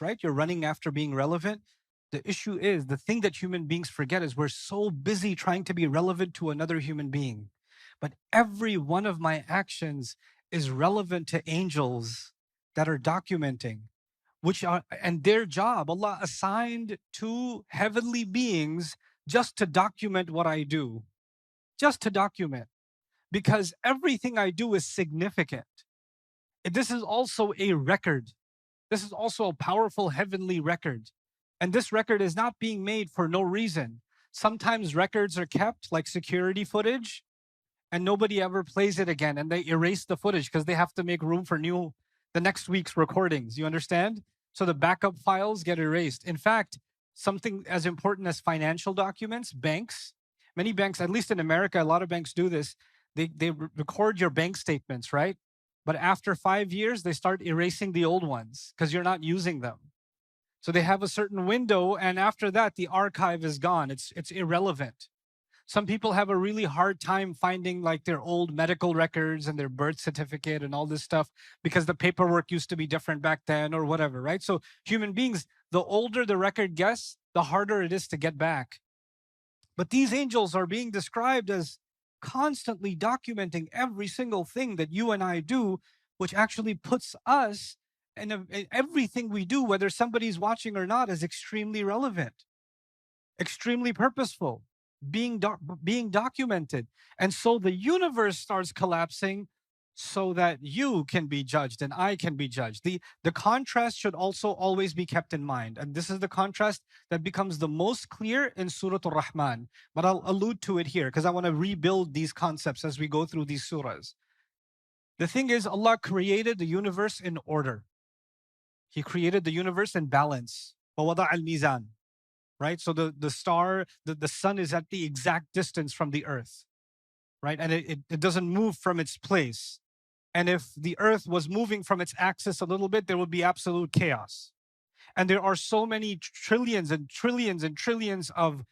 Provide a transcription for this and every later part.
relevance, right? You're running after being relevant. The issue is, the thing that human beings forget is we're so busy trying to be relevant to another human being. But every one of my actions is relevant to angels that are documenting, which are, and their job, Allah assigned to heavenly beings just to document what I do, just to document, because everything I do is significant. This is also a record. This is also a powerful heavenly record. And this record is not being made for no reason. Sometimes records are kept like security footage and nobody ever plays it again, and they erase the footage because they have to make room for the next week's recordings. You understand? So the backup files get erased. In fact, something as important as financial documents, banks, many banks, at least in America, a lot of banks do this. They record your bank statements, right? But after 5 years, they start erasing the old ones because you're not using them. So they have a certain window, and after that, the archive is gone. It's irrelevant. Some people have a really hard time finding like their old medical records and their birth certificate and all this stuff because the paperwork used to be different back then or whatever, right? So human beings, the older the record gets, the harder it is to get back. But these angels are being described as constantly documenting every single thing that you and I do, which actually puts us and everything we do, whether somebody's watching or not, is extremely relevant, extremely purposeful, being documented. And so the universe starts collapsing so that you can be judged and I can be judged. The contrast should also always be kept in mind. And this is the contrast that becomes the most clear in Surah Al-Rahman. But I'll allude to it here because I want to rebuild these concepts as we go through these surahs. The thing is, Allah created the universe in order. He created the universe in balance. وَوَضَعَ الْمِيزَانِ. Right? So the star, the sun is at the exact distance from the earth, right? And it doesn't move from its place. And if the earth was moving from its axis a little bit, there would be absolute chaos. And there are so many trillions and trillions and trillions of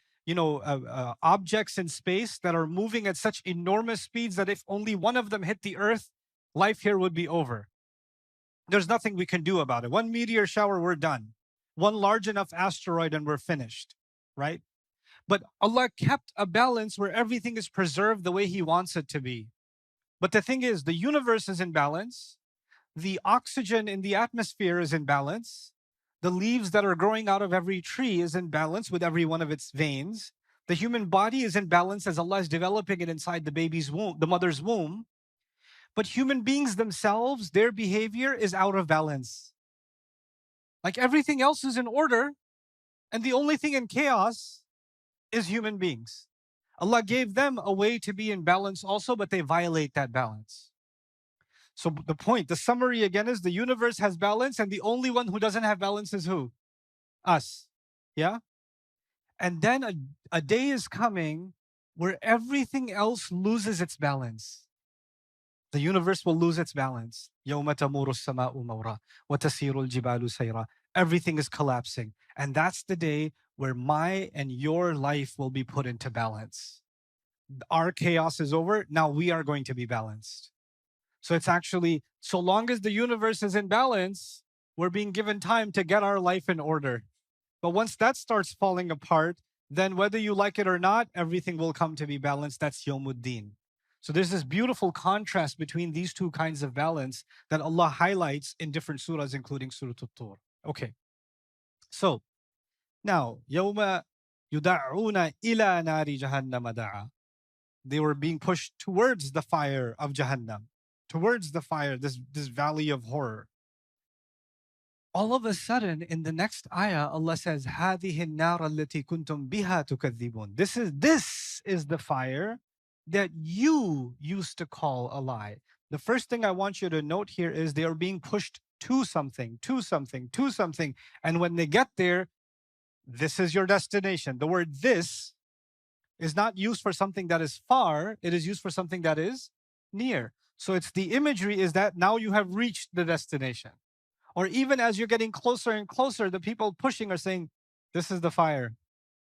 objects in space that are moving at such enormous speeds that if only one of them hit the earth, life here would be over. There's nothing we can do about it. One meteor shower, we're done. One large enough asteroid and we're finished, right? But Allah kept a balance where everything is preserved the way He wants it to be. But the thing is, the universe is in balance. The oxygen in the atmosphere is in balance. The leaves that are growing out of every tree is in balance with every one of its veins. The human body is in balance as Allah is developing it inside the baby's womb, the mother's womb. But human beings themselves, their behavior is out of balance. Like everything else is in order, and the only thing in chaos is human beings. Allah gave them a way to be in balance also, but they violate that balance. So the point, the summary again is the universe has balance, and the only one who doesn't have balance is who? Us. Yeah? And then a day is coming where everything else loses its balance. The universe will lose its balance. يَوْمَ تَمُورُ السَّمَاءُ مَوْرًا وَتَسِيرُ الْجِبَالُ سَيْرًا. Everything is collapsing. And that's the day where my and your life will be put into balance. Our chaos is over. Now we are going to be balanced. So it's actually, so long as the universe is in balance, we're being given time to get our life in order. But once that starts falling apart, then whether you like it or not, everything will come to be balanced. That's Yawmuddin. So there's this beautiful contrast between these two kinds of balance that Allah highlights in different surahs, including Surah At-Tur. Okay. So now, يَوْمَ يُدَعُّونَ إِلَى نَارِ جَهَنَّمَ دَعَى. They were being pushed towards the fire of Jahannam, towards the fire, this valley of horror. All of a sudden, in the next ayah, Allah says, هَذِهِ النَّارَ الَّتِي كُنْتُمْ بِهَا تُكَذِّبُونَ. This is the fire that you used to call a lie. The first thing I want you to note here is they are being pushed to something, to something, to something. And when they get there, this is your destination. The word this is not used for something that is far. It is used for something that is near. So it's the imagery is that now you have reached the destination. Or even as you're getting closer and closer, the people pushing are saying, this is the fire.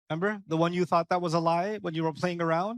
Remember the one you thought that was a lie when you were playing around?